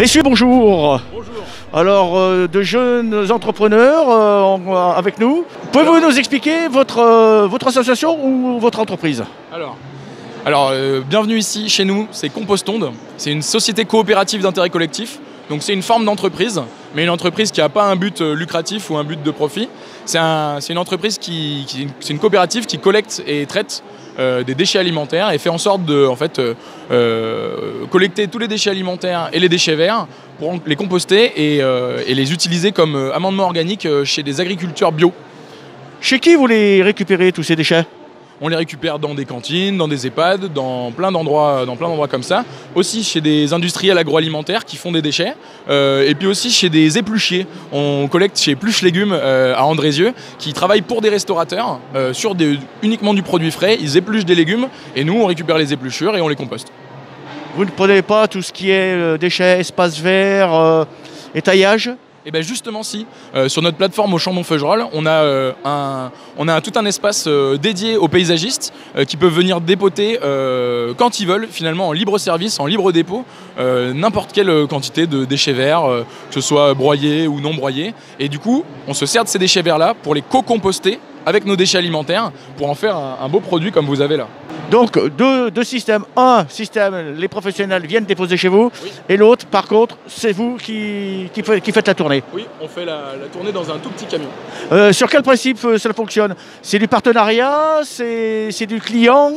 Messieurs, bonjour. Bonjour. Alors, de jeunes entrepreneurs avec nous. Pouvez-vous nous expliquer votre association ou votre entreprise? Alors, bienvenue ici chez nous, c'est Compostonde. C'est une société coopérative d'intérêt collectif. Donc c'est une forme d'entreprise, mais une entreprise qui n'a pas un but lucratif ou un but de profit. C'est une entreprise c'est une coopérative qui collecte et traite des déchets alimentaires et fait en sorte de collecter tous les déchets alimentaires et les déchets verts pour les composter et les utiliser comme amendement organique chez des agriculteurs bio. Chez qui vous les récupérez, tous ces déchets? On les récupère dans des cantines, dans des EHPAD, dans plein d'endroits comme ça. Aussi chez des industriels agroalimentaires qui font des déchets. Et puis aussi chez des épluchiers. On collecte chez Épluche Légumes à Andrézieux, qui travaillent pour des restaurateurs sur uniquement du produit frais. Ils épluchent des légumes et nous on récupère les épluchures et on les composte. Vous ne prenez pas tout ce qui est déchets, espaces verts, étayage? Et bien justement si, sur notre plateforme au Chambon-Feugerolles, on a tout un espace dédié aux paysagistes qui peuvent venir dépoter quand ils veulent, finalement en libre service, en libre dépôt, n'importe quelle quantité de déchets verts, que ce soit broyés ou non broyés. Et du coup, on se sert de ces déchets verts-là pour les co-composter avec nos déchets alimentaires pour en faire un beau produit comme vous avez là. Donc deux systèmes. Un système, les professionnels viennent déposer chez vous, oui. Et l'autre, par contre, c'est vous qui faites la tournée. Oui, on fait la tournée dans un tout petit camion. Sur quel principe cela fonctionne? C'est du partenariat? C'est du client?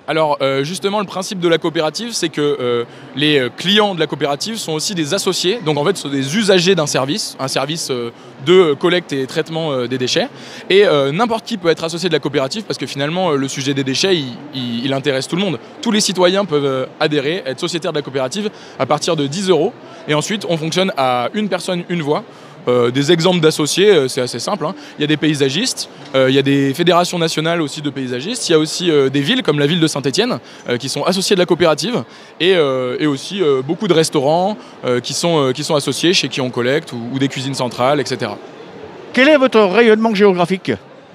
Alors justement, le principe de la coopérative, c'est que les clients de la coopérative sont aussi des associés. Donc en fait, ce sont des usagers d'un service, un service de collecte et traitement des déchets. Et n'importe qui peut être associé de la coopérative parce que finalement, le sujet des déchets, il intéresse tout le monde. Tous les citoyens peuvent adhérer, être sociétaires de la coopérative à partir de 10 €. Et ensuite, on fonctionne à une personne, une voix. Des exemples d'associés, c'est assez simple. Il y a des paysagistes, il y a des fédérations nationales aussi de paysagistes, il y a aussi des villes comme la ville de Saint-Étienne qui sont associées de la coopérative et aussi beaucoup de restaurants qui sont associés, chez qui on collecte ou des cuisines centrales, etc. Quel est votre rayonnement géographique ?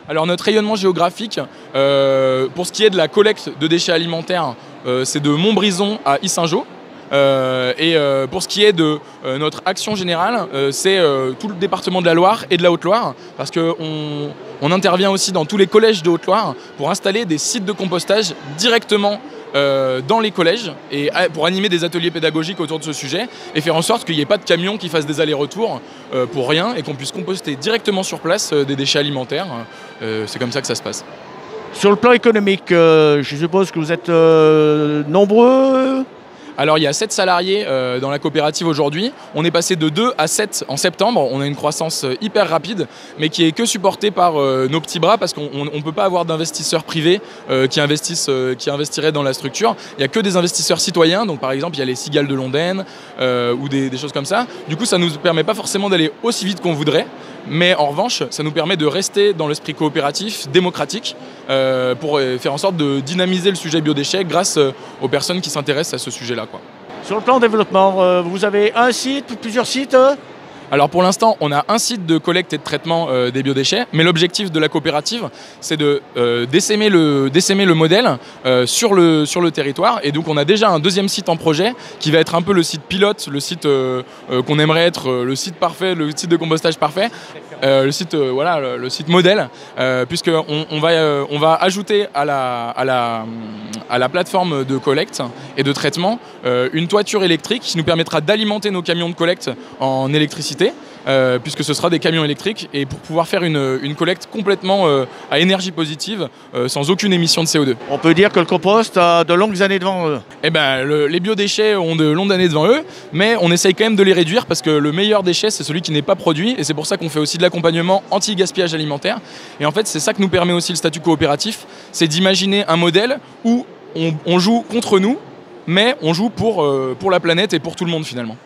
Alors notre rayonnement géographique, pour ce qui est de la collecte de déchets alimentaires, c'est de Montbrison à Yssingeaux. Pour ce qui est de notre action générale, c'est tout le département de la Loire et de la Haute-Loire, parce qu'on intervient aussi dans tous les collèges de Haute-Loire pour installer des sites de compostage directement dans les collèges et pour animer des ateliers pédagogiques autour de ce sujet et faire en sorte qu'il n'y ait pas de camions qui fassent des allers-retours pour rien et qu'on puisse composter directement sur place des déchets alimentaires. C'est comme ça que ça se passe. Sur le plan économique, je suppose que vous êtes nombreux ? Alors il y a 7 salariés dans la coopérative aujourd'hui. On est passé de 2 à 7 en septembre. On a une croissance hyper rapide, mais qui est que supportée par nos petits bras parce qu'on ne peut pas avoir d'investisseurs privés qui investiraient dans la structure. Il n'y a que des investisseurs citoyens. Donc par exemple, il y a les Cigales de Londaine ou des choses comme ça. Du coup, ça ne nous permet pas forcément d'aller aussi vite qu'on voudrait. Mais en revanche, ça nous permet de rester dans l'esprit coopératif, démocratique, pour faire en sorte de dynamiser le sujet biodéchets grâce aux personnes qui s'intéressent à ce sujet-là. Sur le plan développement, vous avez un site, plusieurs sites ? Alors pour l'instant, on a un site de collecte et de traitement des biodéchets, mais l'objectif de la coopérative, c'est de d'essaimer le modèle sur le territoire. Et donc on a déjà un deuxième site en projet qui va être un peu le site pilote, le site qu'on aimerait être le site parfait, le site de compostage parfait, le site modèle, puisqu'on va ajouter à la plateforme de collecte et de traitement une toiture électrique qui nous permettra d'alimenter nos camions de collecte en électricité. Puisque ce sera des camions électriques et pour pouvoir faire une collecte complètement à énergie positive sans aucune émission de CO2. On peut dire que le compost a de longues années devant eux. Eh ben, les biodéchets ont de longues années devant eux, mais on essaye quand même de les réduire parce que le meilleur déchet, c'est celui qui n'est pas produit et c'est pour ça qu'on fait aussi de l'accompagnement anti-gaspillage alimentaire. Et en fait, c'est ça que nous permet aussi le statut coopératif, c'est d'imaginer un modèle où on joue contre nous, mais on joue pour la planète et pour tout le monde finalement.